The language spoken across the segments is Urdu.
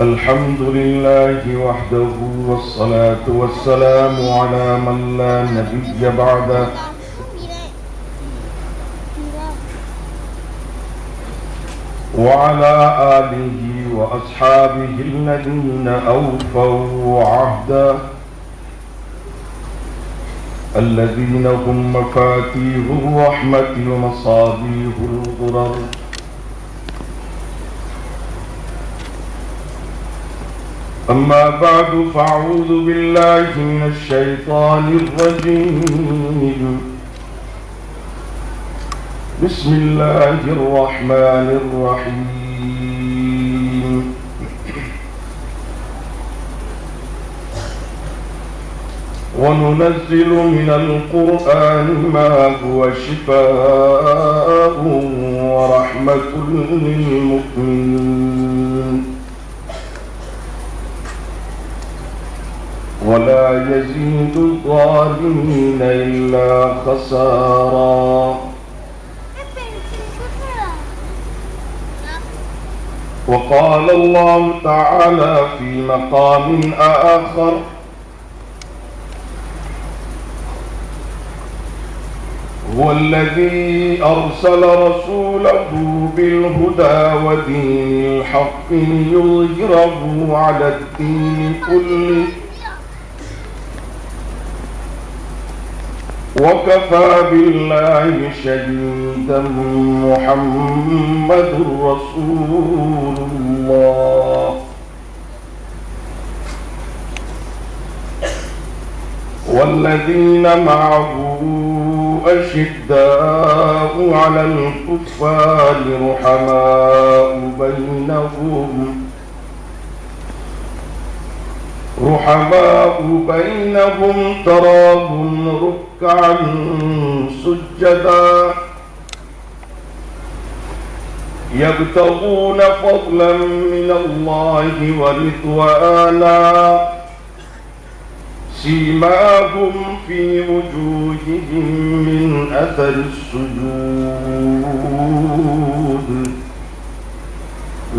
الحمد لله وحده والصلاة والسلام على من لا نبي بعده وعلى آله وأصحابه الذين أوفوا عهدا الذين هم مفاتيح الرحمة ومصابيح الغرر. أما بعد فأعوذ بالله من الشيطان الرجيم. بسم الله الرحمن الرحيم. وننزل من القرآن ما هو شفاء ورحمة للمؤمنين ولا يزيد الظالمين إلا خسارا. وقال الله تعالى في مقام آخر: هو الذي أرسل رسوله بالهدى ودين الحق ليظهره على الدين كله وكفى بالله شهيدا. محمد رسول الله. والذين معه أشداء على الكفار رحماء بينهم تراهم ركعا سجدا يبتغون فضلا من الله ورضوانا سيماهم في وجوههم من أثر السجود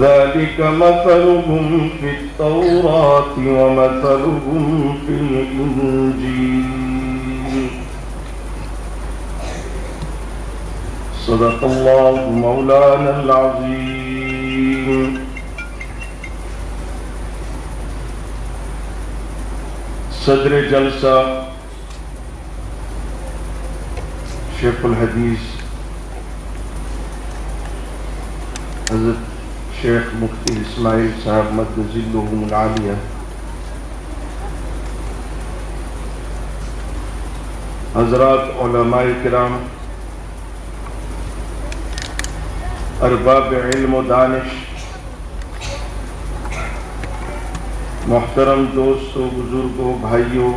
ذلك مثلهم في التوراة ومثلهم في الإنجيل. صدق الله مولانا العظيم. صدر جلسہ شیخ الحدیث حضرت شیخ مفتی اسماعیل صاحب مد ظلہم العالیہ، حضرات علماء کرام، ارباب علم و دانش، محترم دوستوں، بزرگوں، بھائیوں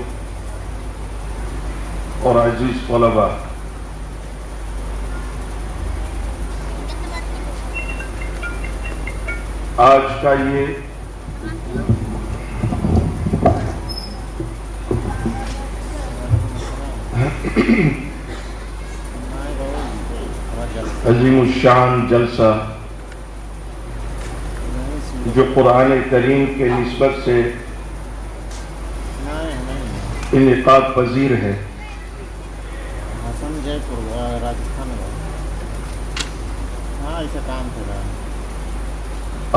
اور عزیز طلباء، آج کا یہ عظیم الشان جلسہ جو قرآن کریم کے نسبت سے انعقاد پذیر ہے،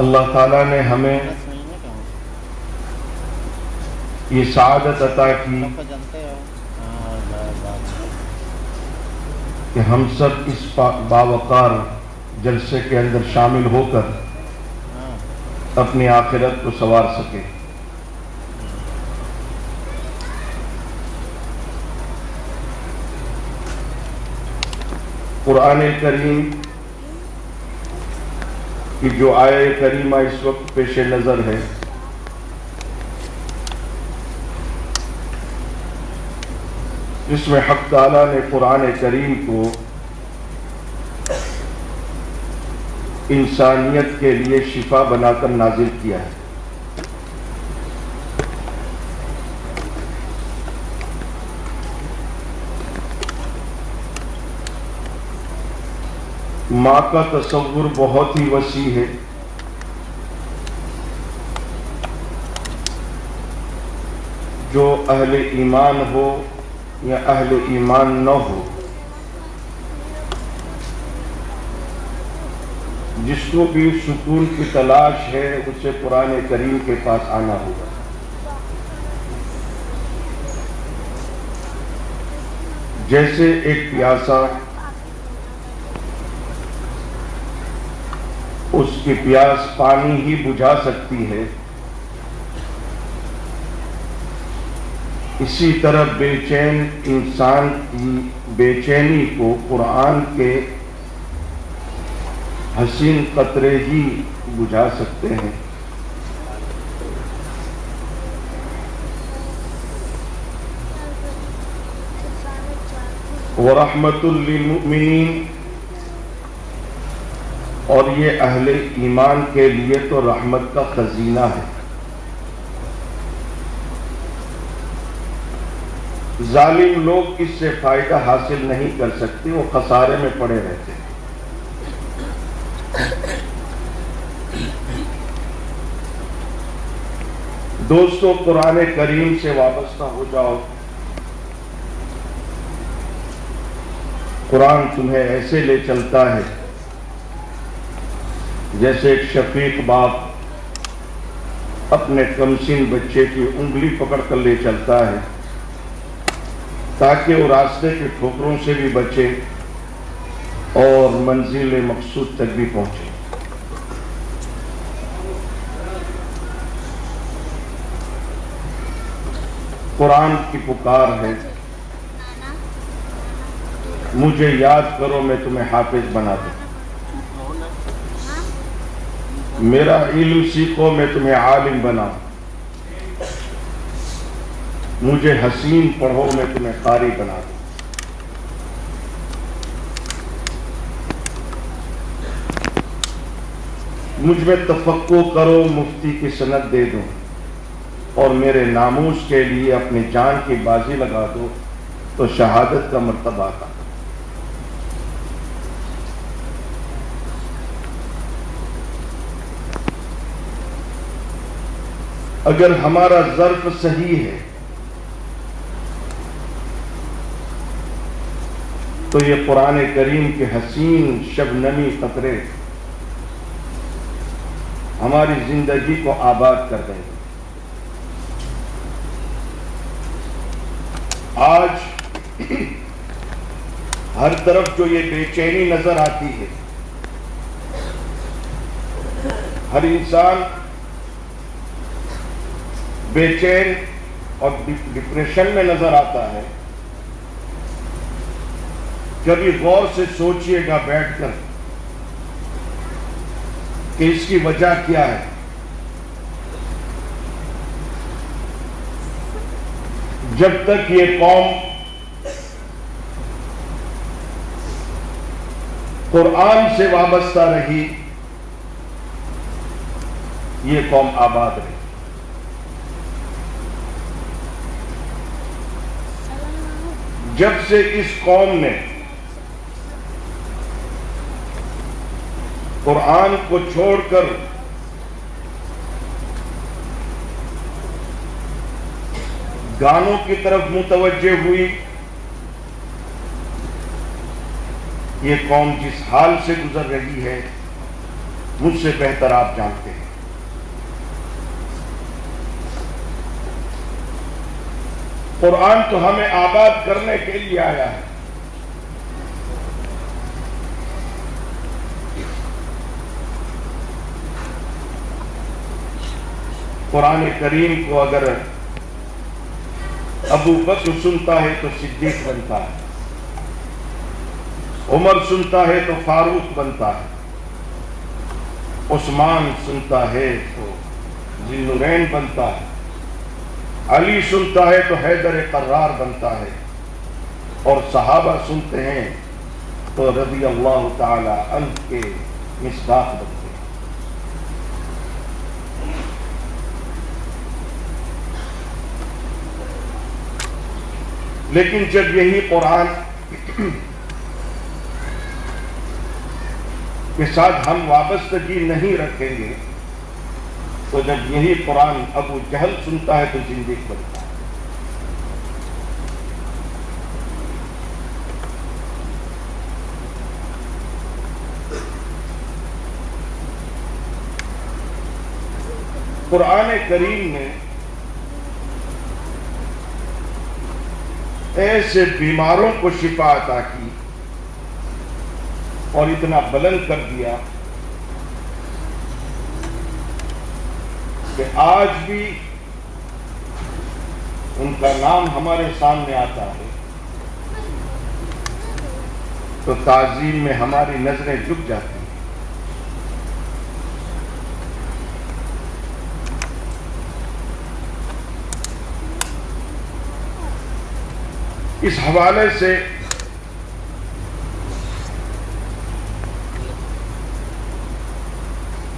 اللہ تعالیٰ نے ہمیں یہ سعادت عطا کی کہ ہم سب اس باوقار جلسے کے اندر شامل ہو کر اپنی آخرت کو سنوار سکے۔ قرآن کریم کی جو آیہ کریمہ اس وقت پیش نظر ہے، جس میں حق تعالیٰ نے قرآن کریم کو انسانیت کے لیے شفا بنا کر نازل کیا ہے۔ ماں کا تصور بہت ہی وسیع ہے، جو اہل ایمان ہو یا اہل ایمان نہ ہو، جس کو بھی سکون کی تلاش ہے اسے قرآن کریم کے پاس آنا ہوگا۔ جیسے ایک پیاسا اس کی پیاس پانی ہی بجھا سکتی ہے، اسی طرح بے چین انسان کی بے چینی کو قرآن کے حسین قطرے ہی بجھا سکتے ہیں۔ وَرَحْمَةٌ لِّلْمُؤْمِنِينَ، اور یہ اہل ایمان کے لیے تو رحمت کا خزینہ ہے۔ ظالم لوگ اس سے فائدہ حاصل نہیں کر سکتے، وہ خسارے میں پڑے رہتے ہیں۔ دوستو، قرآن کریم سے وابستہ ہو جاؤ۔ قرآن تمہیں ایسے لے چلتا ہے جیسے ایک شفیق باپ اپنے کمسن بچے کی انگلی پکڑ کر لے چلتا ہے تاکہ وہ راستے کے ٹھوکروں سے بھی بچے اور منزل مقصود تک بھی پہنچے۔ قرآن کی پکار ہے، مجھے یاد کرو میں تمہیں حافظ بنا دوں، میرا علم سیکھو میں تمہیں عالم بناؤں، مجھے حسین پڑھو میں تمہیں قاری بنا دوں۔ مجھ میں تفقہ کرو، مفتی کی سند دے دوں، اور میرے ناموس کے لیے اپنی جان کی بازی لگا دو تو شہادت کا مرتبہ آتا۔ اگر ہمارا ظرف صحیح ہے تو یہ قرآن کریم کے حسین شبنمی قطرے ہماری زندگی کو آباد کر دیں گے۔ آج ہر طرف جو یہ بے چینی نظر آتی ہے، ہر انسان بے چین اور ڈپریشن میں نظر آتا ہے۔ کبھی غور سے سوچئے گا بیٹھ کر کہ اس کی وجہ کیا ہے۔ جب تک یہ قوم قرآن سے وابستہ رہی، یہ قوم آباد رہی۔ جب سے اس قوم نے قرآن کو چھوڑ کر گانوں کی طرف متوجہ ہوئی، یہ قوم جس حال سے گزر رہی ہے مجھ سے بہتر آپ جانتے ہیں۔ قرآن تو ہمیں آباد کرنے کے لیے آیا ہے۔ قرآن کریم کو اگر ابو بکر سنتا ہے تو صدیق بنتا ہے، عمر سنتا ہے تو فاروق بنتا ہے، عثمان سنتا ہے تو ذی النورین بنتا ہے، علی سنتا ہے تو حیدر قرار بنتا ہے، اور صحابہ سنتے ہیں تو رضی اللہ تعالی عنہ کے مصداق بنتے ہیں۔ لیکن جب یہی قرآن کے ساتھ ہم وابستگی نہیں رکھیں گے تو جب یہی قرآن ابو جہل سنتا ہے تو زندگی بنتا ہے۔ قرآن کریم نے ایسے بیماروں کو شفا عطا کی اور اتنا بلند کر دیا کہ آج بھی ان کا نام ہمارے سامنے آتا ہے تو تعظیم میں ہماری نظریں جھک جاتی ہیں۔ اس حوالے سے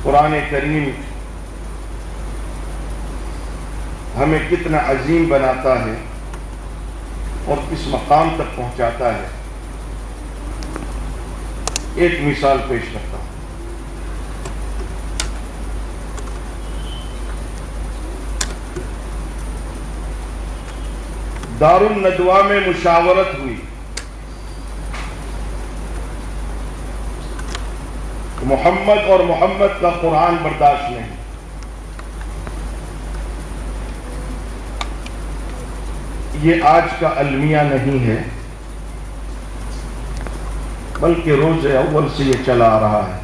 قرآن کریم ہمیں کتنا عظیم بناتا ہے اور کس مقام تک پہنچاتا ہے، ایک مثال پیش کرتا ہوں۔ دار الندوہ میں مشاورت ہوئی، محمد اور محمد کا قرآن برداشت نہیں، یہ آج کا المیہ نہیں ہے بلکہ روز اول سے یہ چلا آ رہا ہے۔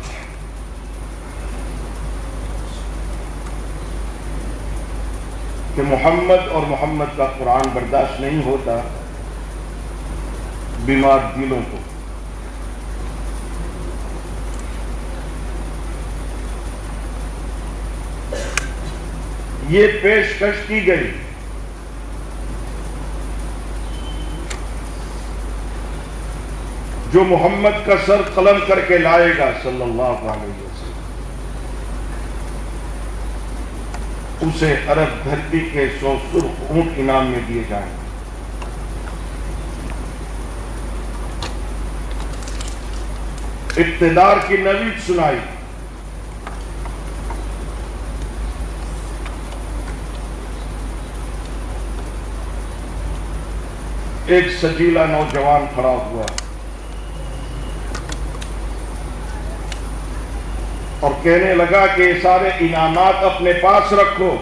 کہ محمد اور محمد کا قرآن برداشت نہیں ہوتا بیمار دلوں کو۔ یہ پیشکش کی گئی جو محمد کا سر قلم کر کے لائے گا صلی اللہ علیہ وسلم، اسے عرب دھرتی کے 100 سرخ اونٹ انعام میں دیے جائیں گے۔ اقتدار کی نوید سنائی، ایک سجیلا نوجوان کھڑا ہوا اور کہنے لگا کہ یہ سارے انعامات اپنے پاس رکھو،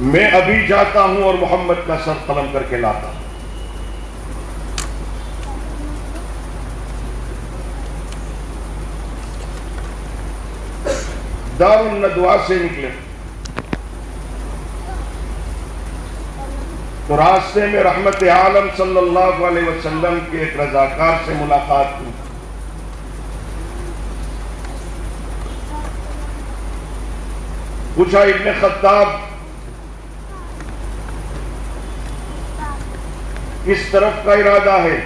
میں ابھی جاتا ہوں اور محمد کا سر قلم کر کے لاتا ہوں۔ دار الندوہ سے نکلے تو راستے میں رحمت عالم صلی اللہ علیہ وسلم کے ایک رضاکار سے ملاقات ہوئی۔ پوچھا ابن خطاب کس طرف کا ارادہ ہے؟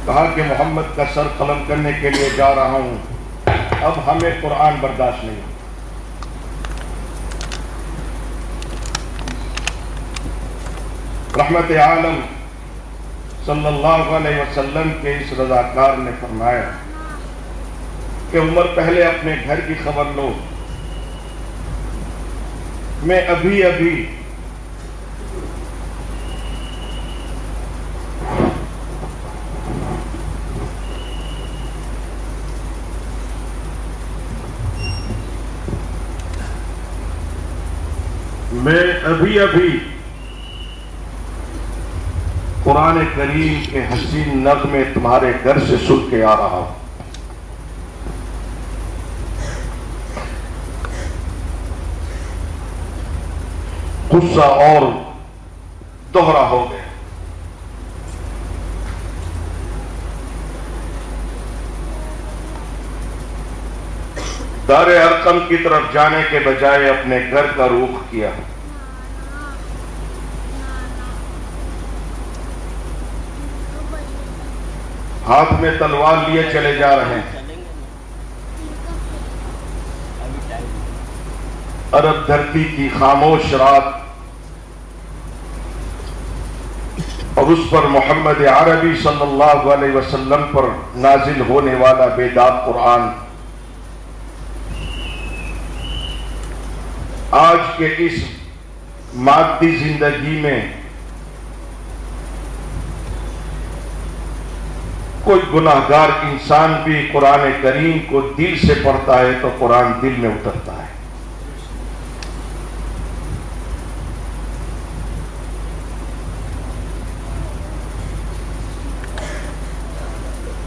کہا کہ محمد کا سر قلم کرنے کے لیے جا رہا ہوں، اب ہمیں قرآن برداشت نہیں۔ رحمت عالم صلی اللہ علیہ وسلم کے اس رضاکار نے فرمایا کہ عمر پہلے اپنے گھر کی خبر لو، میں ابھی قرآن کریم کے حسین نغمے تمہارے گھر سے سن کے آ رہا ہوں۔ غصہ اور دوہرا ہو گیا۔ دار ارقم کی طرف جانے کے بجائے اپنے گھر کا رخ کیا۔ ہاتھ میں تلوار لیے چلے جا رہے ہیں۔ عرب دھرتی کی خاموش رات اور اس پر محمد عربی صلی اللہ علیہ وسلم پر نازل ہونے والا بیداد قرآن آج کے اس مادی زندگی میں کوئی گناہگار انسان بھی قرآن کریم کو دل سے پڑھتا ہے تو قرآن دل میں اترتا ہے.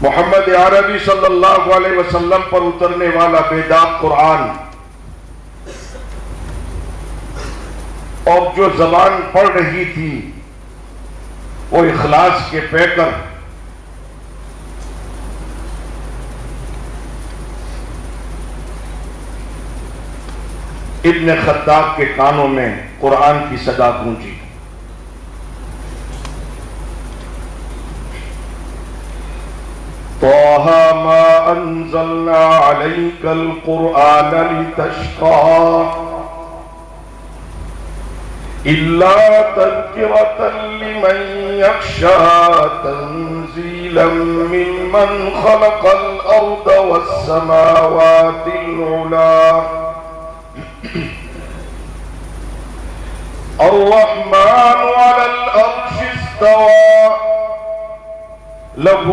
محمد عربی صلی اللہ علیہ وسلم پر اترنے والا بیداد قرآن اور جو زبان پڑھ رہی تھی وہ اخلاص کے پیکر ابن خطاب کے کانوں میں قرآن کی صدا گونجی. طه ما انزلنا عليك القرآن لتشقى إلا تذكرة لمن يخشى تنزيلا ممن خلق الأرض والسماوات العلى الرحمن على العرش استوى له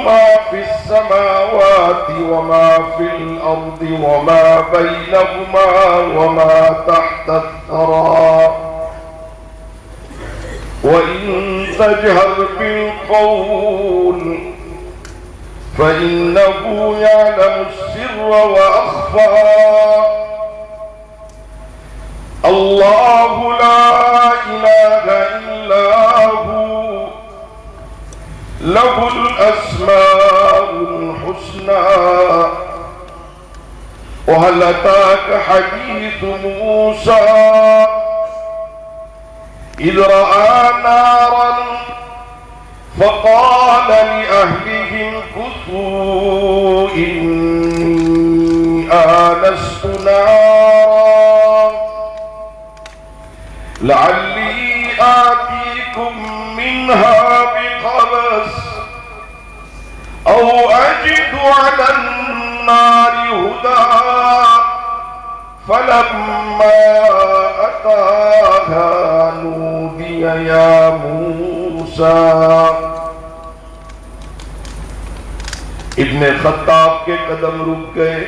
ما في السماوات وما في الأرض وما بينهما وما تحت الثرى وإن تجهر بالقول فإنه يعلم السر وأخفى الله لا إله إلا هو له الأسماء الحسنى وهل أتاك حديث موسى إذ رأى نارا فقال لأهلهم كثوا إني آنست نارا لعلي آتيكم منها بقبس أو أجد على النار هدى فلما أتاها نودي يا موسى. ابن خطاب کے قدم رک گئے.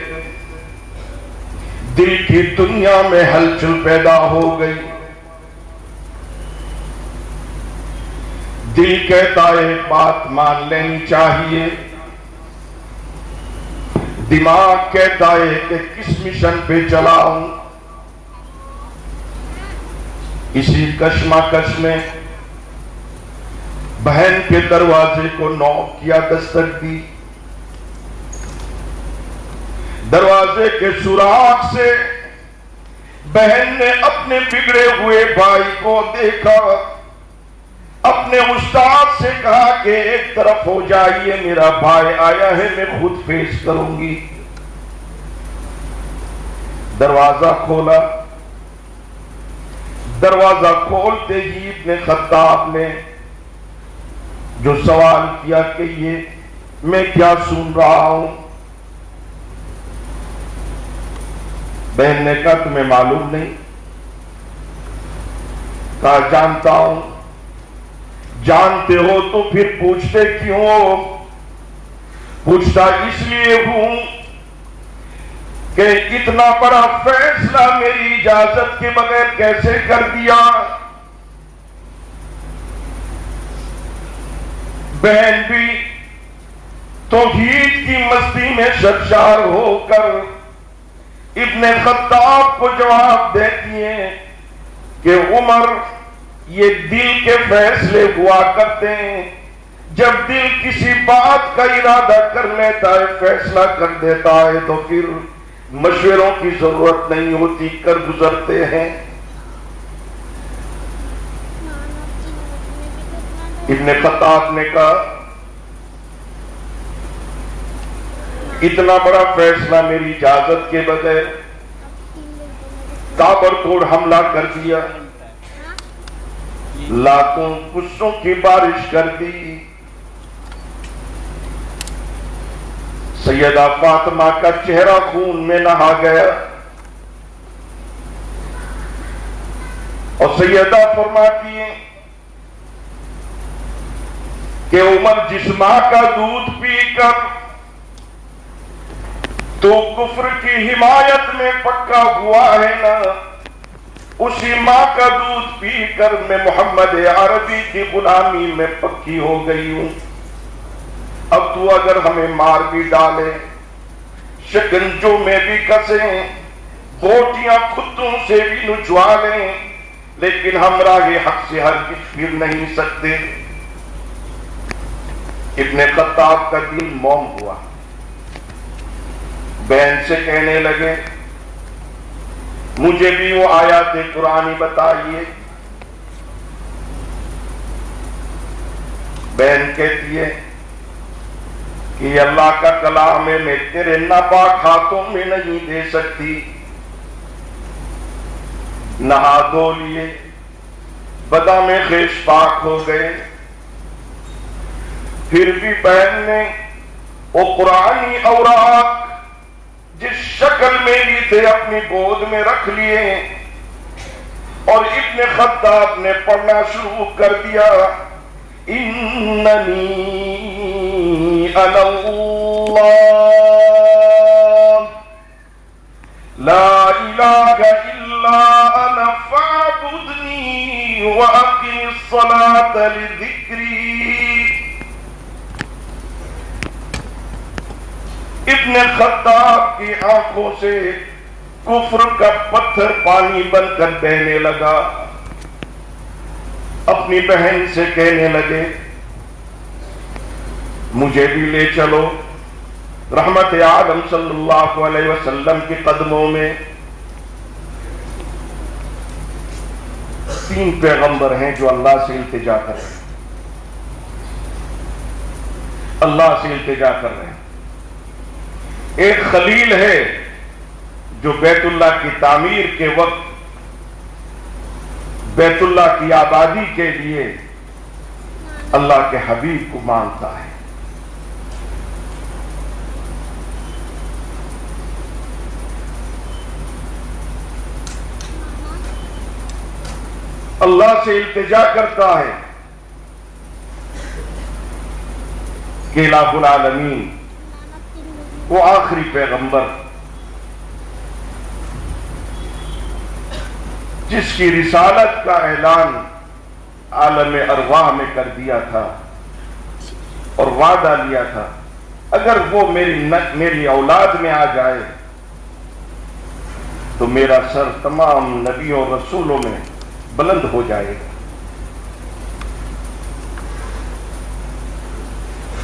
دل کی دنیا میں ہلچل پیدا ہو گئی. دل کہتا ہے بات مان لینی چاہیے. دماغ کہتا ہے کہ کس مشن پہ چلاؤں. اسی کشمکش میں بہن کے دروازے کو نوک کیا، دستک دی. دروازے کے سوراخ سے بہن نے اپنے بگڑے ہوئے بھائی کو دیکھا. اپنے استاد سے کہا کہ ایک طرف ہو جائیے، میرا بھائی آیا ہے، میں خود پیش کروں گی. دروازہ کھولا. دروازہ کھولتے ہی ابن خطاب نے جو سوال کیا کہ یہ میں کیا سن رہا ہوں. بہن نے کہا تمہیں معلوم نہیں؟ کہا جانتا ہوں. جانتے ہو تو پھر پوچھتے کیوں ہو؟ پوچھتا اس لیے ہوں کہ اتنا بڑا فیصلہ میری اجازت کے بغیر کیسے کر دیا؟ بہن بھی توحید کی مستی میں سرشار ہو کر ابن خطاب کو جواب دیتی ہیں کہ عمر، یہ دل کے فیصلے ہوا کرتے ہیں. جب دل کسی بات کا ارادہ کر لیتا ہے، فیصلہ کر دیتا ہے، تو پھر مشوروں کی ضرورت نہیں ہوتی، کر گزرتے ہیں. ابن خطاب نے کہا اتنا بڑا فیصلہ میری اجازت کے بغیر تابڑتوڑ حملہ کر دیا، لاکھوں غصوں کی بارش کر دی. سیدہ فاطمہ کا چہرہ خون میں نہا گیا اور سیدہ فرماتی ہیں کہ عمر جس ماں کا دودھ پی کر تو کفر کی حمایت میں پکا ہوا ہے نا، اسی ماں کا دودھ پی کر میں محمد عربی کی غلامی میں پکی ہو گئی ہوں۔ اب تو اگر ہمیں مار بھی ڈالے، شکنجوں میں بھی کسیں، بوٹیاں خطوں سے بھی نچوا لیں، لیکن ہم راہ حق سے ہرگز پھر نہیں سکتے۔ ابن خطاب کا دل موم ہوا، بہن سے کہنے لگے مجھے بھی وہ آیات قرآنی بتائیے۔ بہن کہتی ہے کہ یہ اللہ کا کلام ہے، میں تیرے ناپاک ہاتھوں میں نہیں دے سکتی۔ نہا دھو لیے، بادام خیش پاک ہو گئے، پھر بھی بہن نے وہ قرآنی اوراق جس شکل میں بھی تھے اپنی گود میں رکھ لیے، اور ابن خطاب نے پڑھنا شروع کر دیا، اننی انا اللہ لا الہ الا انا فاعبدنی واقم الصلاۃ لذکری۔ ابن خطاب کی آنکھوں سے کفر کا پتھر پانی بن کر بہنے لگا۔ اپنی بہن سے کہنے لگے مجھے بھی لے چلو۔ رحمت عالم صلی اللہ علیہ وسلم کے قدموں میں 3 پیغمبر ہیں جو اللہ سے التجا کر رہے ہیں، اللہ سے التجا کر رہے ہیں۔ ایک خلیل ہے جو بیت اللہ کی تعمیر کے وقت بیت اللہ کی آبادی کے لیے اللہ کے حبیب کو مانگتا ہے۔ اللہ سے التجا کرتا ہے کہ الہ العالمین وہ آخری پیغمبر جس کی رسالت کا اعلان عالم ارواح میں کر دیا تھا اور وعدہ لیا تھا، اگر وہ میری اولاد میں آ جائے تو میرا سر تمام نبیوں اور رسولوں میں بلند ہو جائے گا۔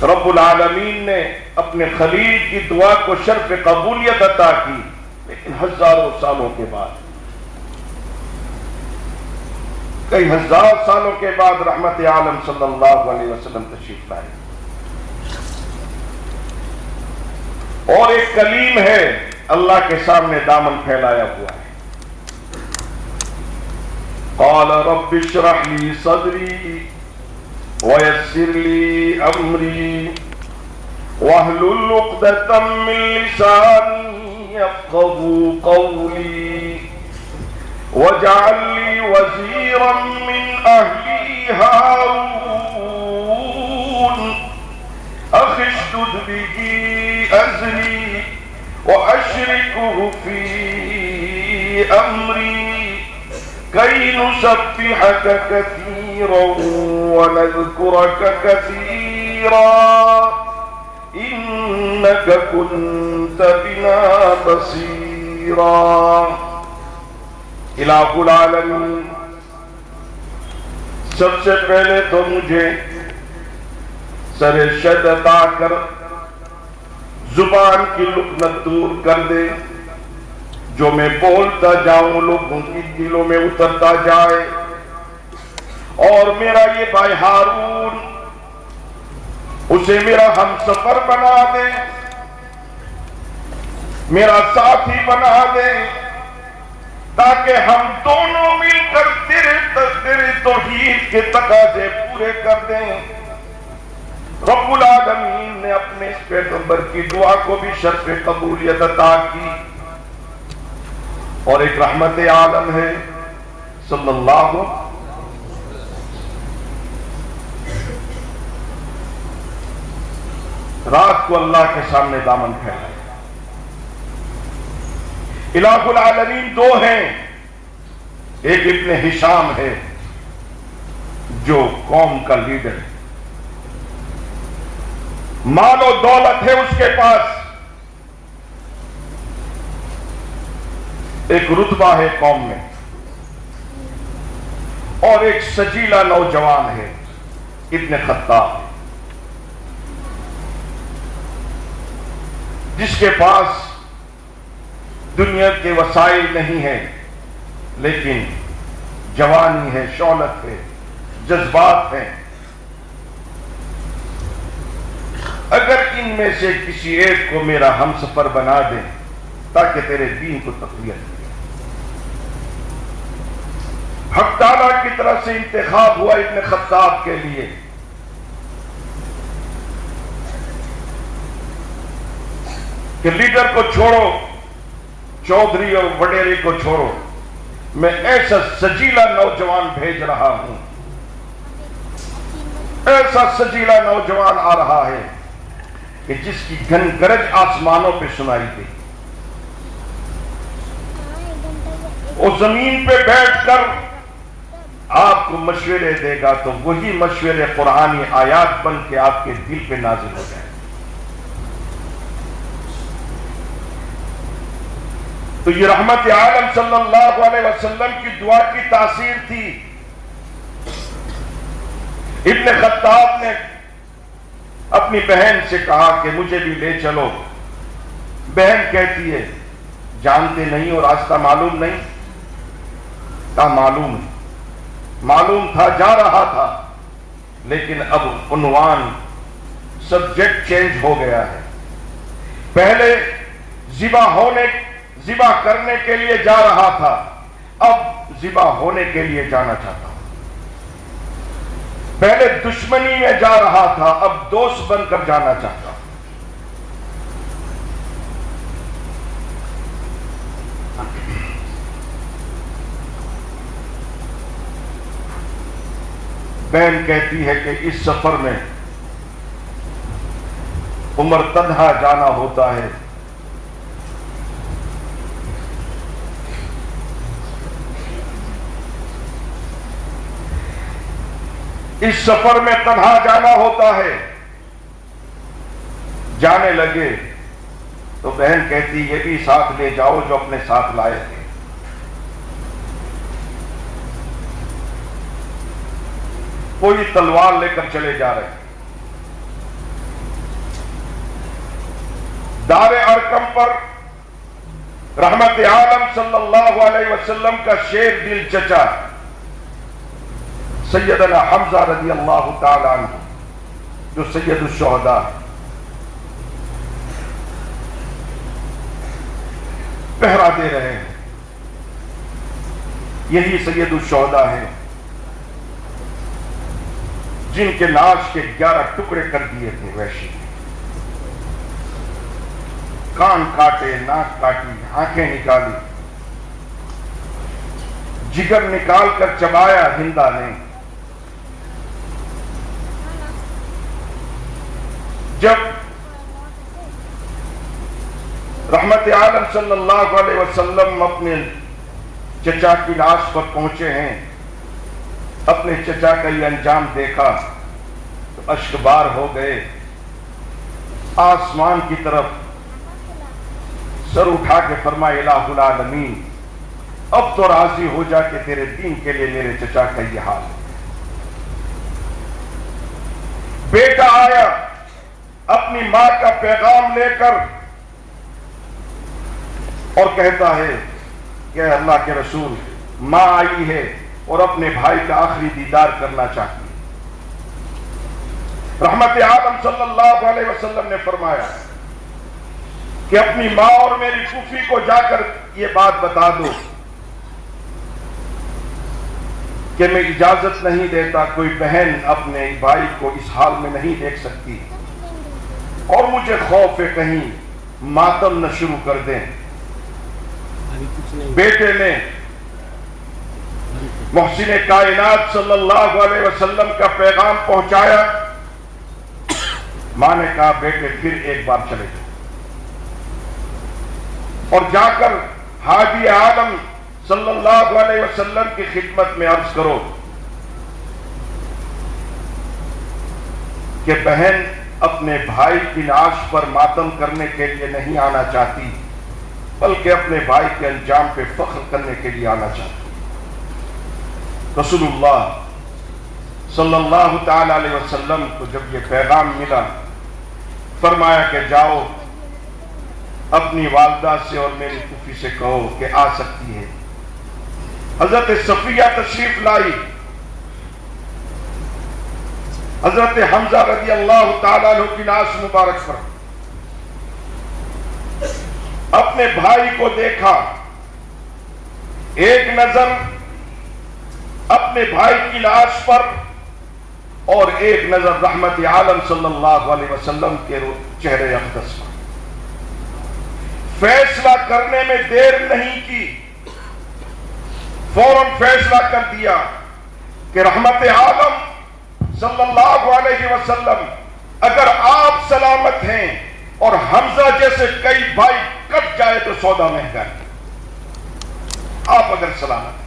رب العالمین نے اپنے خلیل کی دعا کو شرف قبولیت عطا کی، لیکن ہزاروں سالوں کے بعد، کئی ہزار سالوں کے بعد رحمت عالم صلی اللہ علیہ وسلم تشریف لائے۔ اور ایک کلیم ہے اللہ کے سامنے دامن پھیلایا ہوا ہے، قال رب اشرح لی صدری وَيَسِّرْ لِي أَمْرِي وَاحْلُلْ عُقْدَةً مِّن لِّسَانِي يَفْقَهُوا قَوْلِي وَاجْعَل لِّي وَزِيرًا مِّنْ أَهْلِي هَارُونَ أَخِي اشْدُدْ بِهِ أَزْرِي وَأَشْرِكْهُ فِي أَمْرِي كَيْ نُسَبِّحَكَ كَثِيرًا وَنَذْكُرَكَ كَثِيرًا إِنَّكَ كُنْتَ بِنَا بَصِيرًا۔ الہ العالمین، سب سے پہلے تو مجھے سر شد عطا کر زبان کی لکنت دور کر دے، جو میں بولتا جاؤں لوگوں کی دلوں میں اترتا جائے، اور میرا یہ بھائی ہارون اسے میرا ہم سفر بنا دے، میرا ساتھی بنا دے، تاکہ ہم دونوں مل کر تیرے توحید کے تقاضے پورے کر دیں۔ رب العالمین نے اپنے اس پیغمبر کی دعا کو بھی شرف قبولیت عطا کی، اور ایک رحمت عالم ہے صلی اللہ رات کو اللہ کے سامنے دامن پھیلائے. الہ العالمین دو ہیں. ایک ابن ہشام ہے جو قوم کا لیڈر ہے, مال و دولت ہے اس کے پاس, ایک رتبہ ہے قوم میں, اور ایک سجیلا نوجوان ہے ابن خطاب, جس کے پاس دنیا کے وسائل نہیں ہیں لیکن جوانی ہے, شولت ہے, جذبات ہیں. اگر ان میں سے کسی ایک کو میرا ہم سفر بنا دیں تاکہ تیرے دین کو تقویت دے. حق تعالیٰ کی طرف سے انتخاب ہوا ابن خطاب کے لیے. کہ لیڈر کو چھوڑو, چودھری اور وڈیرے کو چھوڑو, میں ایسا سجیلا نوجوان بھیج رہا ہوں, ایسا سجیلا نوجوان آ رہا ہے کہ جس کی گھن گرج آسمانوں پہ سنائی دے. وہ زمین پہ بیٹھ کر آپ کو مشورے دے گا تو وہی مشورے قرآنی آیات بن کے آپ کے دل پہ نازل ہو جائے. تو یہ رحمت عالم صلی اللہ علیہ وسلم کی دعا کی تاثیر تھی. ابن خطاب نے اپنی بہن سے کہا کہ مجھے بھی لے چلو. بہن کہتی ہے جانتے نہیں اور راستہ معلوم نہیں. کہا معلوم ہے. معلوم تھا, جا رہا تھا, لیکن اب عنوان سبجیکٹ چینج ہو گیا ہے. پہلے ذبح کرنے کے لیے جا رہا تھا, اب ذبح ہونے کے لیے جانا چاہتا ہوں. پہلے دشمنی میں جا رہا تھا, اب دوست بن کر جانا چاہتا ہوں. بہن کہتی ہے کہ اس سفر میں عمر تنہا جانا ہوتا ہے. اس سفر میں تنہا جانا ہوتا ہے. جانے لگے تو بہن کہتی یہ بھی ساتھ لے جاؤ جو اپنے ساتھ لائے تھے. کوئی تلوار لے کر چلے جا رہے. دار ارقم پر رحمت عالم صلی اللہ علیہ وسلم کا شیر دل چچا سیدنا حمزہ رضی اللہ تعالی عنہ جو سید الشہداء پہرا دے رہے ہیں. یہی سید الشہداء ہیں جن کے ناش کے 11 ٹکڑے کر دیے تھے وحشی. کان کاٹے, ناک کاٹی, آنکھیں نکالی, جگر نکال کر چبایا ہندا نے. جب رحمت عالم صلی اللہ علیہ وسلم اپنے چچا کی لاش پر پہنچے ہیں, اپنے چچا کا یہ انجام دیکھا تو اشکبار ہو گئے. آسمان کی طرف سر اٹھا کے فرمائے الہ العالمین اب تو راضی ہو جا کہ تیرے دین کے لیے میرے چچا کا یہ حال ہے. بیٹا آیا اپنی ماں کا پیغام لے کر اور کہتا ہے کہ اللہ کے رسول ماں آئی ہے اور اپنے بھائی کا آخری دیدار کرنا چاہتی ہے. رحمت عالم صلی اللہ علیہ وسلم نے فرمایا کہ اپنی ماں اور میری پھوپھی کو جا کر یہ بات بتا دو کہ میں اجازت نہیں دیتا, کوئی بہن اپنے بھائی کو اس حال میں نہیں دیکھ سکتی, اور مجھے خوف ہے کہیں ماتم نہ شروع کر دیں. بیٹے نے محسن کائنات صلی اللہ علیہ وسلم کا پیغام پہنچایا. ماں نے کہا بیٹے پھر ایک بار چلے جاؤ اور جا کر ہادی عالم صلی اللہ علیہ وسلم کی خدمت میں عرض کرو کہ بہن اپنے بھائی کی لاش پر ماتم کرنے کے لیے نہیں آنا چاہتی بلکہ اپنے بھائی کے انجام پہ فخر کرنے کے لیے آنا چاہتی۔ رسول اللہ صلی اللہ تعالی علیہ وسلم کو جب یہ پیغام ملا فرمایا کہ جاؤ اپنی والدہ سے اور میری پھوپھی سے کہو کہ آ سکتی ہے۔ حضرت صفیہ تشریف لائی، حضرت حمزہ رضی اللہ تعالیٰ عنہ کی لاش مبارک پر اپنے بھائی کو دیکھا، ایک نظر اپنے بھائی کی لاش پر اور ایک نظر رحمت عالم صلی اللہ علیہ وسلم کے چہرے اقدس پر۔ فیصلہ کرنے میں دیر نہیں کی، فوراً فیصلہ کر دیا کہ رحمت عالم صلی اللہ علیہ وسلم اگر آپ سلامت ہیں اور حمزہ جیسے کئی بھائی کٹ جائے تو سودا مہنگا ہے، آپ اگر سلامت ہیں۔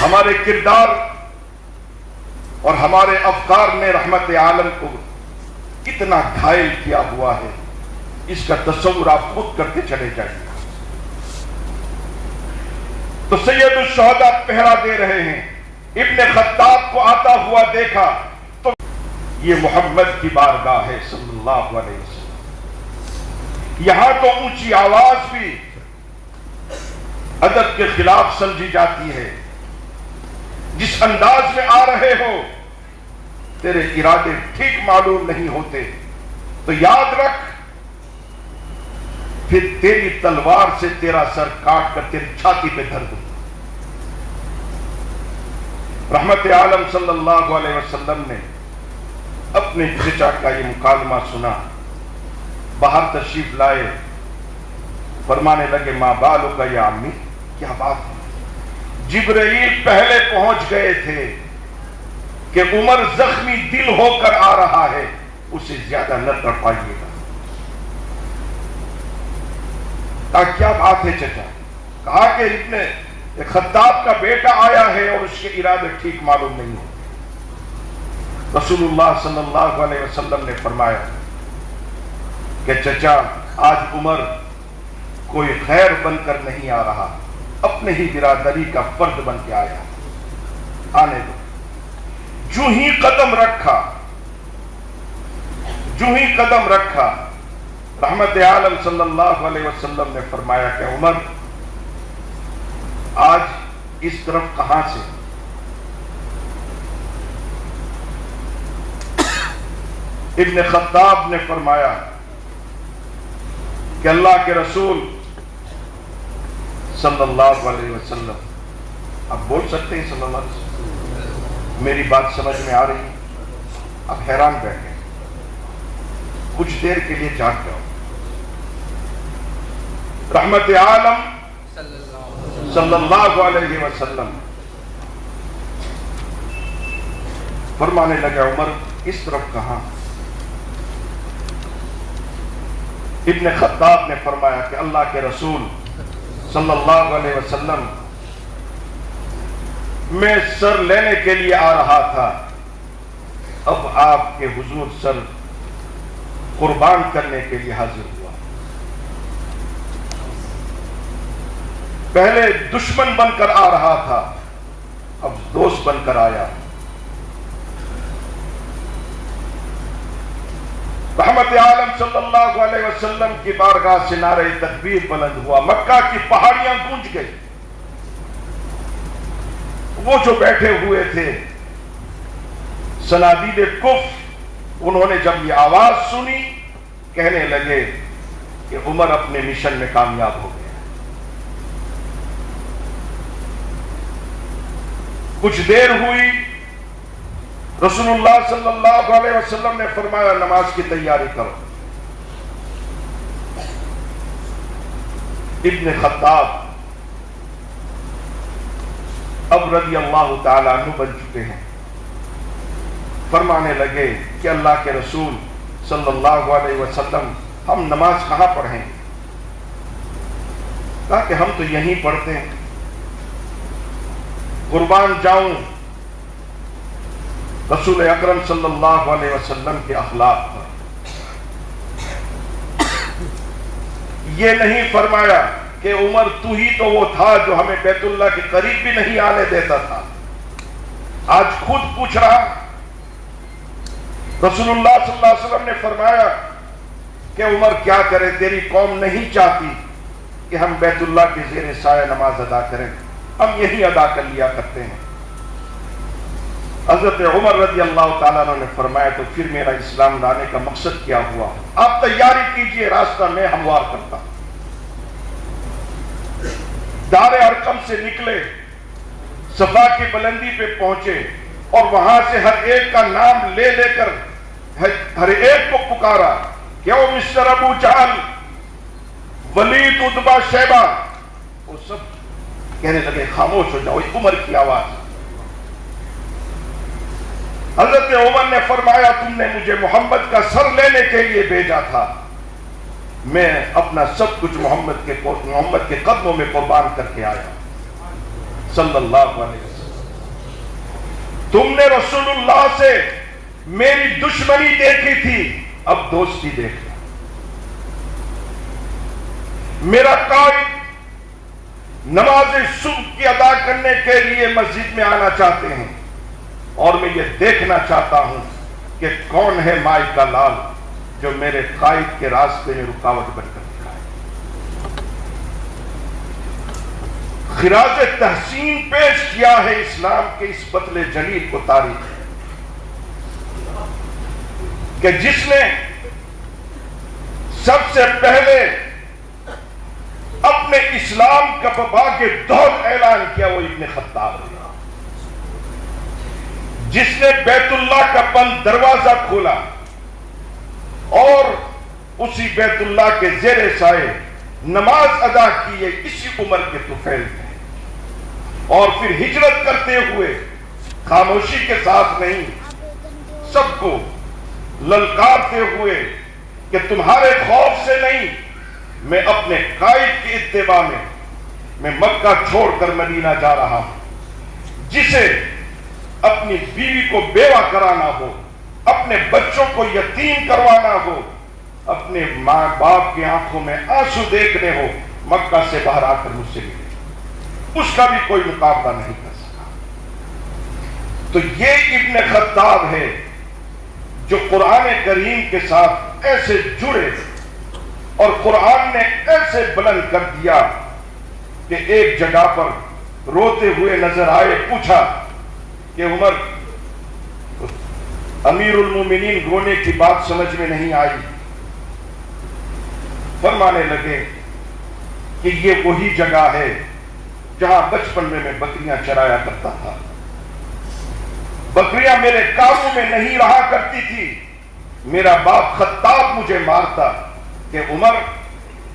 ہمارے کردار اور ہمارے افکار نے رحمت عالم کو کتنا گھائل کیا ہوا ہے، اس کا تصور آپ خود کرتے چلے جائیں۔ تو سید الشہداء پہرا دے رہے ہیں، ابن خطاب کو آتا ہوا دیکھا تو یہ محمد کی بارگاہ ہے صلی اللہ علیہ وسلم۔ یہاں تو اونچی آواز بھی ادب کے خلاف سمجھی جاتی ہے۔ جس انداز میں آ رہے ہو تیرے ارادے ٹھیک معلوم نہیں ہوتے تو یاد رکھ پھر تیری تلوار سے تیرا سر کاٹ کر تیری چھاتی پہ دھر دوں۔ رحمت عالم صلی اللہ علیہ وسلم نے اپنے چچا کا یہ مکالمہ سنا، باہر تشریف لائے، فرمانے لگے ماں بالو کا یا امی، کیا بات ہے؟ جبرائیل پہلے پہنچ گئے تھے کہ عمر زخمی دل ہو کر آ رہا ہے، اسے زیادہ نہ تڑپائیے گا۔ کیا بات ہے چچا؟ کہا کہ ابن خطاب کا بیٹا آیا ہے اور اس کے ارادے ٹھیک معلوم نہیں ہو۔ رسول اللہ صلی اللہ علیہ وسلم نے فرمایا کہ چچا آج عمر کوئی خیر بن کر نہیں آ رہا، اپنے ہی برادری کا فرد بن کے آیا، آنے دو۔ جو ہی قدم رکھا رحمت عالم صلی اللہ علیہ وسلم نے فرمایا کہ عمر آج اس طرف کہاں سے؟ ابن خطاب نے فرمایا کہ اللہ کے رسول صلی اللہ علیہ وسلم، اب بول سکتے ہیں صلی اللہ علیہ وسلم، میری بات سمجھ میں آ رہی ہے؟ اب حیران بیٹھے، کچھ دیر کے لیے جاگ جاؤ۔ رحمت عالم صلی اللہ علیہ وسلم فرمانے لگا عمر اس طرف کہاں؟ ابن خطاب نے فرمایا کہ اللہ کے رسول صلی اللہ علیہ وسلم میں سر لینے کے لیے آ رہا تھا، اب آپ کے حضور سر قربان کرنے کے لیے حاضر ہوا۔ پہلے دشمن بن کر آ رہا تھا، اب دوست بن کر آیا۔ رحمت عالم صلی اللہ علیہ وسلم کی بارگاہ سے نعرہ تکبیر بلند ہوا، مکہ کی پہاڑیاں گونج گئی۔ وہ جو بیٹھے ہوئے تھے صنادید کفر، انہوں نے جب یہ آواز سنی کہنے لگے کہ عمر اپنے مشن میں کامیاب ہو گیا۔ کچھ دیر ہوئی، رسول اللہ صلی اللہ علیہ وسلم نے فرمایا نماز کی تیاری کرو۔ ابن خطاب اب رضی اللہ تعالیٰ عنہ بن چکے ہیں، فرمانے لگے کہ اللہ کے رسول صلی اللہ علیہ وسلم ہم نماز کہاں پڑھیں؟ کہا کہ ہم تو یہیں پڑھتے ہیں۔ قربان جاؤں رسول اکرم صلی اللہ علیہ وسلم کے اخلاق پر۔ یہ نہیں فرمایا کہ عمر تو ہی تو وہ تھا جو ہمیں بیت اللہ کے قریب بھی نہیں آنے دیتا تھا۔ آج خود پوچھ رہا، رسول اللہ صلی اللہ علیہ وسلم نے فرمایا کہ عمر کیا کرے، تیری قوم نہیں چاہتی کہ ہم بیت اللہ کے زیر سایہ نماز ادا کریں، ہم یہی ادا کر لیا کرتے ہیں۔ حضرت عمر رضی اللہ تعالیٰ عنہ نے فرمایا تو پھر میرا اسلام لانے کا مقصد کیا ہوا؟ آپ تیاری کیجئے، راستہ میں ہموار کرتا۔ دار ارقم سے نکلے، صفا کی بلندی پہ پہنچے اور وہاں سے ہر ایک کا نام لے لے کر ہر ایک کو پکارا کہ او مسٹر ابو جہل، ولید، عتبہ، شیبہ۔ وہ سب کہنے لگے خاموش ہو جاؤ، عمر کی آواز۔ حضرت عمر نے فرمایا تم نے مجھے محمد کا سر لینے کے لیے بھیجا تھا، میں اپنا سب کچھ محمد کے قدموں میں قربان کر کے آیا صلی اللہ علیہ وسلم۔ تم نے رسول اللہ سے میری دشمنی دیکھی تھی، اب دوستی دیکھ لو۔ میرا قائد نماز صبح کی ادا کرنے کے لیے مسجد میں آنا چاہتے ہیں اور میں یہ دیکھنا چاہتا ہوں کہ کون ہے مائی کا لال جو میرے قائد کے راستے میں رکاوٹ بن کر دکھائے۔ خراج تحسین پیش کیا ہے اسلام کے اس بطل جلیل کو تاریخ کہ جس نے سب سے پہلے اپنے اسلام کا باغ دور اعلان کیا وہ ابن خطاب ہے، جس نے بیت اللہ کا بند دروازہ کھولا اور اسی بیت اللہ کے زیر سائے نماز ادا کی ہے اسی عمر کے طفیل میں، اور پھر ہجرت کرتے ہوئے خاموشی کے ساتھ نہیں، سب کو للکارتے ہوئے کہ تمہارے خوف سے نہیں، میں اپنے قائد کی اتباع میں مکہ چھوڑ کر مدینہ جا رہا ہوں، جسے اپنی بیوی کو بیوہ کرانا ہو، اپنے بچوں کو یتیم کروانا ہو، اپنے ماں باپ کی آنکھوں میں آنسو دیکھنے ہو، مکہ سے باہر آ کر مجھ سے ملے، اس کا بھی کوئی مقابلہ نہیں کر سکا۔ تو یہ ابن خطاب ہے جو قرآن کریم کے ساتھ ایسے جڑے اور قرآن نے ایسے بلند کر دیا کہ ایک جگہ پر روتے ہوئے نظر آئے، پوچھا کہ عمر امیر المومنین رونے کی بات سمجھ میں نہیں آئی؟ فرمانے لگے کہ یہ وہی جگہ ہے جہاں بچپن میں بکریاں چرایا کرتا تھا، بکریاں میرے قابو میں نہیں رہا کرتی تھی، میرا باپ خطاب مجھے مارتا کہ عمر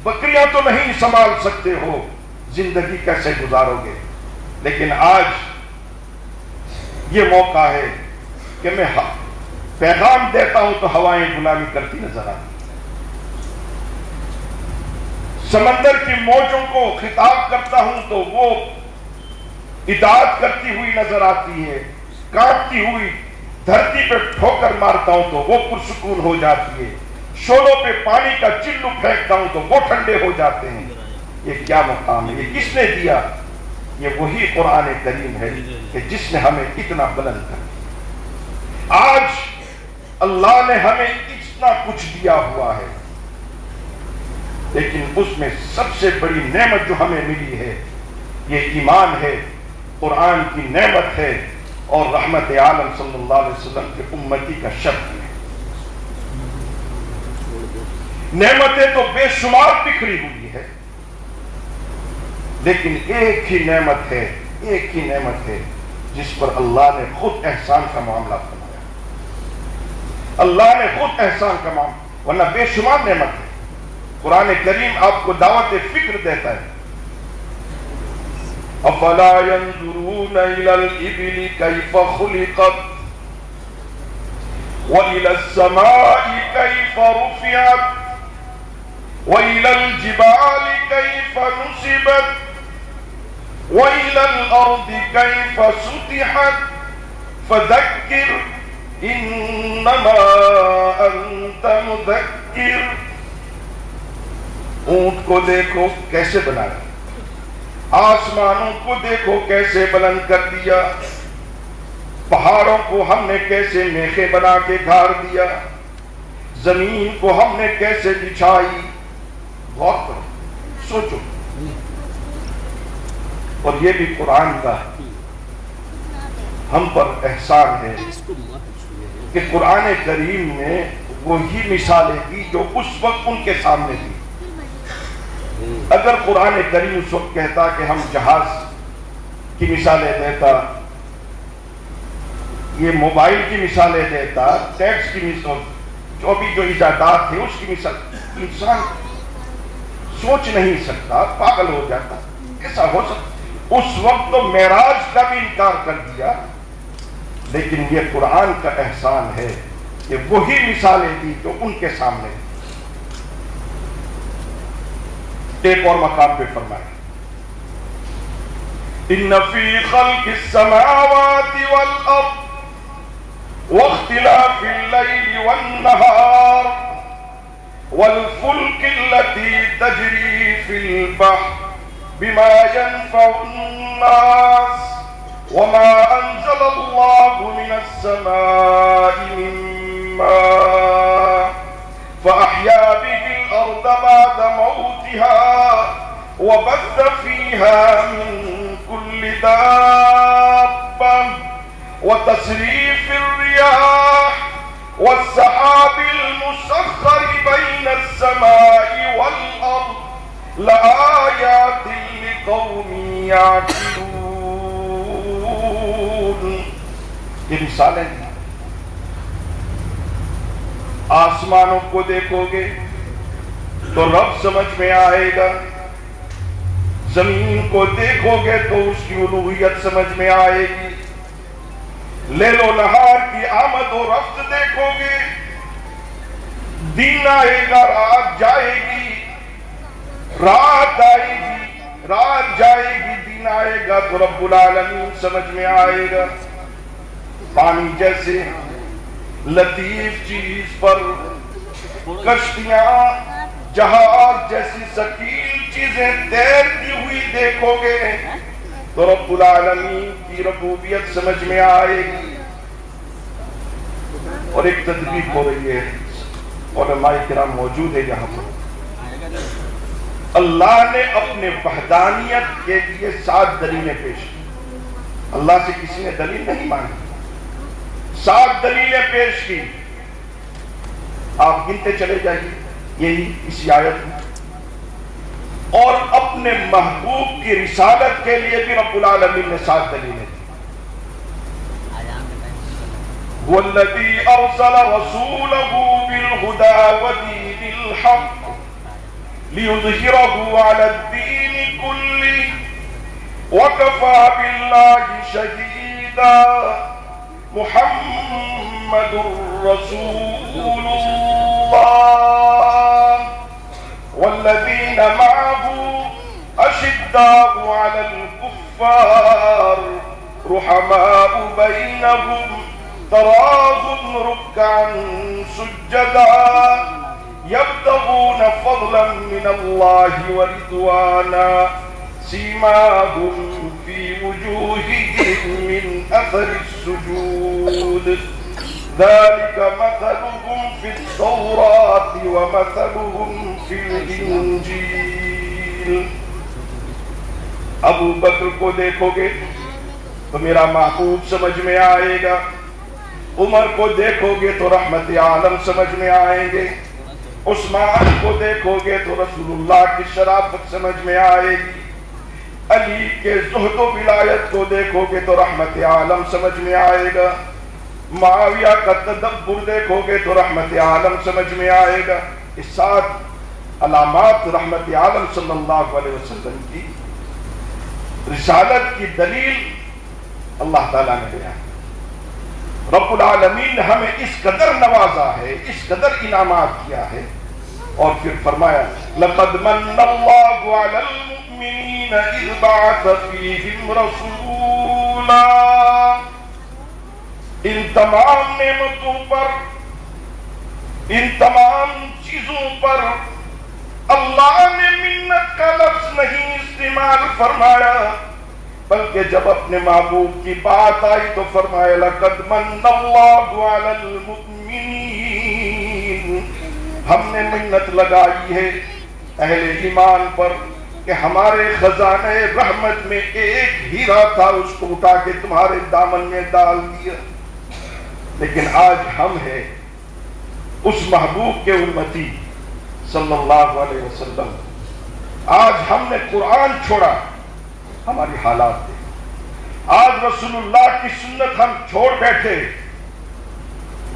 بکریاں تو نہیں سنبھال سکتے ہو، زندگی کیسے گزارو گے؟ لیکن آج یہ موقع ہے کہ میں پیغام دیتا ہوں تو ہوائیں غلامی کرتی نظر آتی، سمندر کی موجوں کو خطاب کرتا ہوں تو وہ اطاعت کرتی ہوئی نظر آتی ہے، کانپتی ہوئی دھرتی پہ ٹھوکر مارتا ہوں تو وہ پرسکون ہو جاتی ہے، شولوں پہ پانی کا چلو پھینکتا ہوں تو وہ ٹھنڈے ہو جاتے ہیں۔ یہ کیا مقام ہے؟ یہ کس نے دیا؟ یہ وہی قرآن کریم ہے کہ جس نے ہمیں اتنا بلند کر دیا۔ آج اللہ نے ہمیں اتنا کچھ دیا ہوا ہے، لیکن اس میں سب سے بڑی نعمت جو ہمیں ملی ہے یہ ایمان ہے، قرآن کی نعمت ہے اور رحمت عالم صلی اللہ علیہ وسلم کے امتی کا شرف ہے۔ نعمتیں تو بے شمار بکھری ہوئی ہے، لیکن ایک ہی نعمت ہے جس پر اللہ نے خود احسان کا معاملہ فرمایا، اللہ نے خود احسان کا معاملہ، ورنہ بے شمار نعمت ہے۔ قرآن کریم آپ کو دعوت فکر دیتا ہے، افلا ينظرون الى الابل كيف خلقت وإلى السماء كيف رفعت وإلى الجبال كيف نصبت وإلى الأرض كيف سطحت فذكر إنما أنت مذكر. اونٹ کو دیکھو کیسے بنایا، آسمانوں کو دیکھو کیسے بلند کر دیا، پہاڑوں کو ہم نے کیسے میخیں بنا کے گھاڑ دیا، زمین کو ہم نے کیسے بچھائی. غور کرو، سوچو. اور یہ بھی قرآن کا ہم پر احسان ہے کہ قرآن کریم نے وہی مثالیں دی جو اس وقت ان کے سامنے تھی. اگر قرآن کریم اس وقت کہتا کہ ہم جہاز کی مثالیں دیتا، یہ موبائل کی مثالیں دیتا، ٹیکس کی مثال، جو بھی جو ایجادات تھے اس کی مثال، انسان سوچ نہیں سکتا، پاگل ہو جاتا. ایسا ہو سکتا؟ اس وقت تو معراج کا بھی انکار کر دیا. لیکن یہ قرآن کا احسان ہے کہ وہی مثالیں دی جو ان کے سامنے. ایک اور مقام پہ فرمایا ان فی خلق السماوات والارض واختلاف الليل والنهار والفلك التي تجري في البحر بما ينفع الناس وما أنزل الله من السماء من ماء فأحيا به الأرض بعد موتها وبث فيها من كل دابة وتصريف الرياح والسحاب المسخر بين السماء والأرض لآيات لقوم يعقلون. یہ مثالیں ہیں. آسمانوں کو دیکھو گے تو رب سمجھ میں آئے گا، زمین کو دیکھو گے تو اس کی الوہیت سمجھ میں آئے گی، لیل و نہار کی آمد و رفت دیکھو گے، دن آئے گا رات جائے گی، رات آئے گی رات جائے گی، دن آئے گا تو رب العالمین سمجھ میں آئے گا. پانی جیسے لطیف چیز پر کشتیاں، جہاز جیسی ثقیل چیزیں تیرتی ہوئی دیکھو گے تو رب العالمین کی ربوبیت سمجھ میں آئے گی. اور ایک تدبیر ہو رہی ہے، علماء کرام موجود ہے یہاں پر. اللہ نے اپنے وحدانیت کے لیے 7 دلیلیں پیش کی. اللہ سے کسی نے دلیل نہیں مانگی، 7 دلیلیں پیش کی. آپ گنتے چلے جائیے یہی اسی آیت میں. اور اپنے محبوب کی رسالت کے لیے بھی رب العالمین نے 7 دلیلیں دی. وَالَّذِي أَرْسَلَ رَسُولَهُ بِالْهُدَى وَدِينِ الْحَقِّ لِيُظْهِرَهُ عَلَى الدِّينِ كُلِّهِ وَكَفَى بِاللَّهِ شَهِيدًا. محمد رسول الله والذين معه أشداء على الكفار رحماء بينهم تراهم ركعا سجدا يبتغون فضلا من الله ورضوانا سيماهم في وجوههم من أثر السجود ذلك مثلهم في التوراة ومثلهم في الإنجيل. ابو بکر کو دیکھو گے تو میرا محبوب سمجھ میں آئے گا، عمر کو دیکھو گے تو رحمت عالم سمجھ میں آئیں گے، عثمان کو دیکھو گے تو رسول اللہ کی شرافت سمجھ میں آئے گی، علی کے زہد و ولایت کو دیکھو گے تو رحمت عالم سمجھ میں آئے گا، معاویہ کا تدبر دیکھو گے تو رحمت عالم سمجھ میں آئے گا. اس 7 علامات رحمت عالم صلی اللہ علیہ وسلم کی رسالت کی دلیل اللہ تعالیٰ نے بیان. رب العالمین نے ہمیں اس قدر نوازا ہے، اس قدر انعامات کیا ہے، اور پھر فرمایا لقد من اللہ علی المؤمنین اذ بعث فیہم رسولا۔ ان تمام نعمتوں پر، ان تمام چیزوں پر اللہ نے منت کا لفظ نہیں استعمال فرمایا، بلکہ جب اپنے محبوب کی بات آئی تو فرمایا لقد من اللہ علی المؤمنین، ہم نے منت لگائی ہے اہل ایمان پر کہ ہمارے خزانے رحمت میں ایک ہیرا تھا، اس کو اٹھا کے تمہارے دامن میں ڈال دیا۔ لیکن آج ہم ہیں اس محبوب کے امتی صلی اللہ علیہ وسلم، آج ہم نے قرآن چھوڑا، ہماری حالات دیکھ، آج رسول اللہ کی سنت ہم چھوڑ بیٹھے،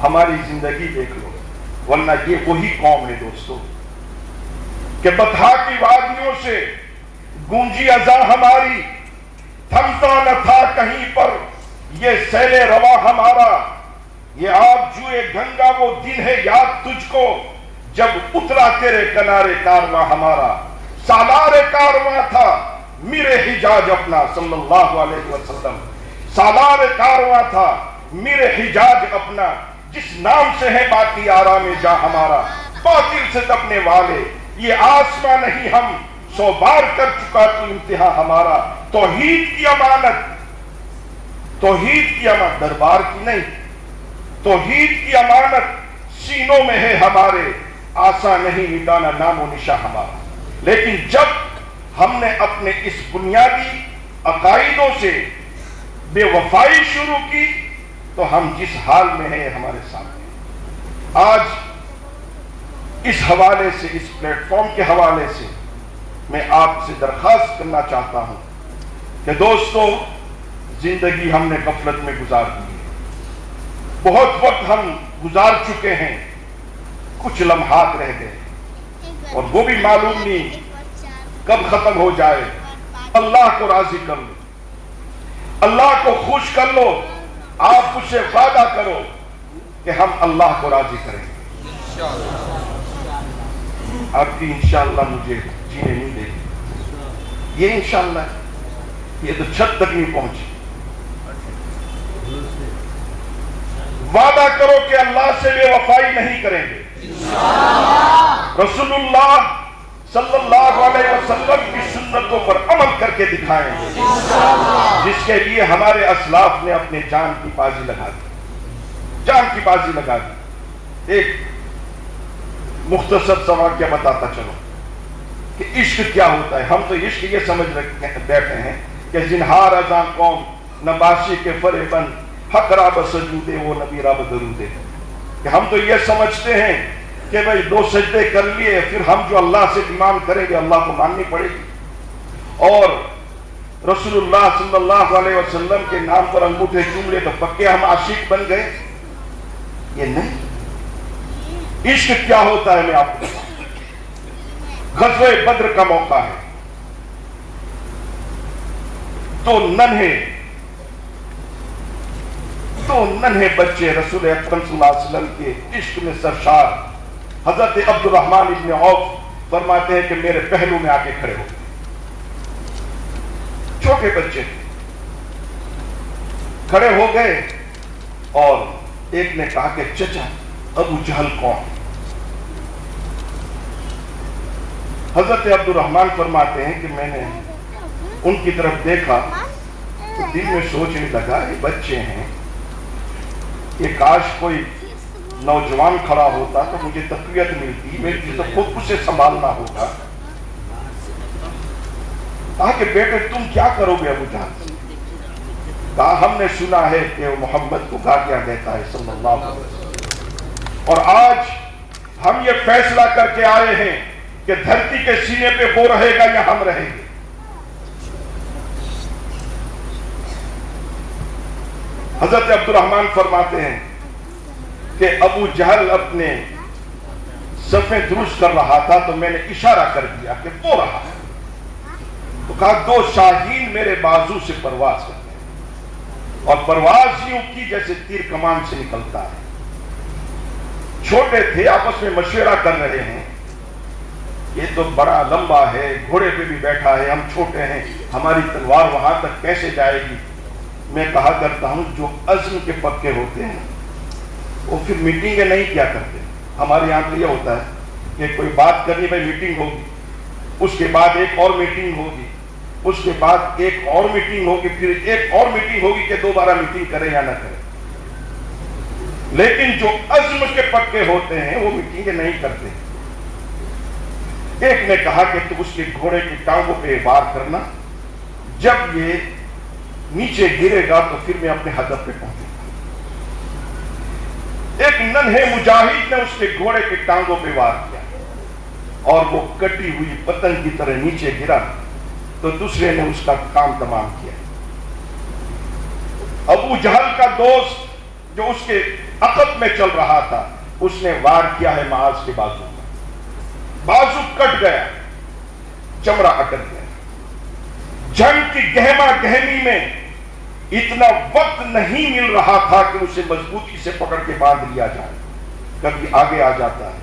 ہماری زندگی دیکھ لو۔ ورنہ یہ وہی قوم ہے دوستو کہ بطحا کی وادیوں سے گونجی اذاں ہماری، تھمتا نہ تھا کہیں پر یہ سیل روا ہمارا، یہ آب جوئے گنگا وہ دن ہے یاد تجھ کو جب اترا تیرے کنارے کارواں ہمارا۔ سالار کارواں تھا میرے حجاج اپنا صلی اللہ علیہ وسلم، سالار کارواں تھا میرے حجاج اپنا، جس نام سے ہے باقی آرام جاں ہمارا۔ باطل سے دبنے والے یہ آسمان نہیں، ہم 100 بار کر چکا تو امتحان ہمارا۔ توحید کی امانت، توحید کی امانت دربار کی نہیں، توحید کی امانت سینوں میں ہے ہمارے، آسان نہیں مٹانا نام و نشاں ہمارا۔ لیکن جب ہم نے اپنے اس بنیادی عقائدوں سے بے وفائی شروع کی تو ہم جس حال میں ہیں ہمارے سامنے۔ آج اس حوالے سے، اس پلیٹ فارم کے حوالے سے میں آپ سے درخواست کرنا چاہتا ہوں کہ دوستو، زندگی ہم نے غفلت میں گزار دی ہے، بہت وقت ہم گزار چکے ہیں، کچھ لمحات رہ گئے اور وہ بھی معلوم نہیں کب ختم ہو جائے۔ اللہ کو راضی کر لو، اللہ کو خوش کر لو، آپ مجھ سے وعدہ کرو کہ ہم اللہ کو راضی کریں گے۔ آپ کی انشاءاللہ مجھے جینے نہیں دے گی، یہ انشاءاللہ یہ تو چھت تک نہیں پہنچی۔ وعدہ کرو کہ اللہ سے بے وفائی نہیں کریں گے، رسول اللہ صلی اللہ علیہ وسلم کی سنتوں پر عمل کر کے دکھائیں گے، جس کے لیے ہمارے اسلاف نے اپنے جان کی بازی لگا دی، جان کی بازی لگا دی۔ ایک مختصر سا واقعہ بتاتا چلو کہ عشق کیا ہوتا ہے۔ ہم تو عشق یہ سمجھ بیٹھے ہیں کہ زنہار ازاں قوم نباشی کے فریبن حق راب سجودے وہ نبی راب درودے، کہ ہم تو یہ سمجھتے ہیں کہ بھئی 2 سجدے کر لیے پھر ہم جو اللہ سے ڈیمانڈ کریں گے اللہ کو ماننی پڑے گی، اور رسول اللہ صلی اللہ علیہ وسلم کے نام پر انگوٹھے چوم لے تو پکے ہم عاشق بن گئے۔ یہ نہیں، عشق کیا ہوتا ہے میں آپ کو بتاؤں۔ غزوہ بدر کا موقع ہے، تو ننھے بچے رسول اکرم صلی اللہ علیہ وسلم کے عشق میں سرشار حضرت عبد الرحمن ابن عوف فرماتے ہیں کہ میرے پہلو میں آ کے کھڑے ہو گئے، چھوٹے بچے کھڑے ہو گئے، اور ایک نے کہا کہ چچا ابو جہل کون؟ حضرت عبد الرحمن فرماتے ہیں کہ میں نے ان کی طرف دیکھا تو دل میں سوچنے لگا یہ بچے ہیں، یہ کاش کوئی نوجوان کھڑا ہوتا تو مجھے تقویت ملتی، میری تو خود اسے سنبھالنا ہوگا۔ کہا کہ بیٹے تم کیا کرو گے ابو جہل؟ کہا ہم نے سنا ہے کہ وہ محمد کو گالیاں دیتا ہے صلی اللہ علیہ وسلم، اور آج ہم یہ فیصلہ کر کے آئے ہیں کہ دھرتی کے سینے پہ وہ رہے گا یا ہم رہیں گے۔ حضرت عبد الرحمن فرماتے ہیں کہ ابو جہل اپنے صفیں درست کر رہا تھا تو میں نے اشارہ کر دیا کہ وہ رہا، تو کہا 2 شاہین میرے بازو سے پرواز کرتے ہیں، اور پرواز یوں کی جیسے تیر کمان سے نکلتا ہے. چھوٹے تھے، آپس میں مشورہ کر رہے ہیں، یہ تو بڑا لمبا ہے، گھوڑے پہ بھی بیٹھا ہے، ہم چھوٹے ہیں، ہماری تلوار وہاں تک کیسے جائے گی. میں کہا کرتا ہوں جو عزم کے پکے ہوتے ہیں وہ پھر میٹنگیں نہیں کیا کرتے. ہمارے یہاں تو یہ ہوتا ہے کہ کوئی بات کرنی، بھائی میٹنگ ہوگی، اس کے بعد ایک اور میٹنگ ہوگی، اس کے بعد ایک اور میٹنگ ہوگی، پھر ایک اور میٹنگ ہوگی کہ دوبارہ میٹنگ کرے یا نہ کرے. لیکن جو عزم کے پکے ہوتے ہیں وہ میٹنگیں نہیں کرتے. ایک نے کہا کہ تو اس کے گھوڑے کی ٹانگوں پہ وار کرنا، جب یہ نیچے گرے گا تو پھر میں اپنے ہدف پہ پہنچوں گا. ایک ننھے مجاہد نے اس کے گھوڑے کی ٹانگوں پہ وار کیا اور وہ کٹی ہوئی پتنگ کی طرح نیچے گرا تو دوسرے نے اس کا کام تمام کیا. ابو جہل کا دوست جو اس کے عقب میں چل رہا تھا، اس نے وار کیا ہے معاذ کے بازو پر. بازو کٹ گیا، چمڑا اٹک گیا. جنگ کی گہما گہمی میں اتنا وقت نہیں مل رہا تھا کہ اسے مضبوطی سے پکڑ کے باندھ لیا جائے. کبھی آگے آ جاتا ہے،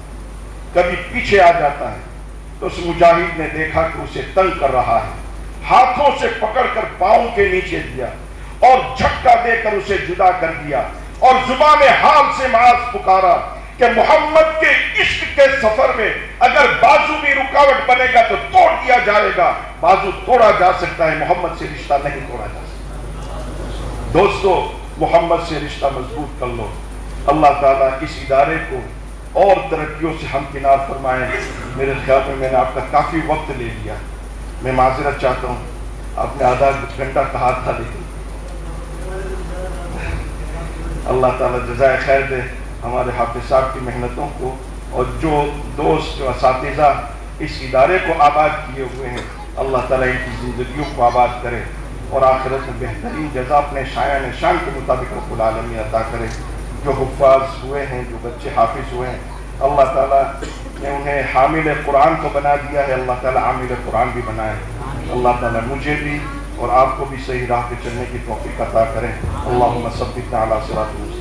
کبھی پیچھے آ جاتا ہے. تو اس مجاہد نے دیکھا کہ اسے تنگ کر رہا ہے، ہاتھوں سے پکڑ کر پاؤں کے نیچے دیا اور جھٹکا دے کر اسے جدا کر دیا اور زبان حال سے معاذ پکارا کہ محمد کے عشق کے سفر میں اگر بازو بھی رکاوٹ بنے گا تو توڑ دیا جائے گا. بازو توڑا جا سکتا ہے، محمد سے رشتہ نہیں توڑا جا سکتا. دوستو، محمد سے رشتہ مضبوط کر لو. اللہ تعالیٰ اس ادارے کو اور ترقیوں سے ہمکنار فرمائے. میرے خیال میں نے آپ کا کافی وقت لے لیا، میں معذرت چاہتا ہوں. آپ نے آدھا گھنٹہ کہا تھا، لیکن اللہ تعالیٰ جزائے خیر دے ہمارے حافظ صاحب کی محنتوں کو، اور جو دوست جو اساتذہ اس ادارے کو آباد کیے ہوئے ہیں، اللہ تعالیٰ ان کی زندگیوں کو آباد کرے اور آخرت میں بہترین جزا اپنے شایان شان کے مطابق رب العالمین عطا کرے. جو حفاظ ہوئے ہیں، جو بچے حافظ ہوئے ہیں، اللہ تعالیٰ نے انہیں حامل قرآن تو بنا دیا ہے، اللہ تعالیٰ عامل قرآن بھی بنائے. اللہ تعالیٰ مجھے بھی اور آپ کو بھی صحیح راہ پہ چلنے کی توفیق عطا کریں. اللہم ثبتنا علی صراط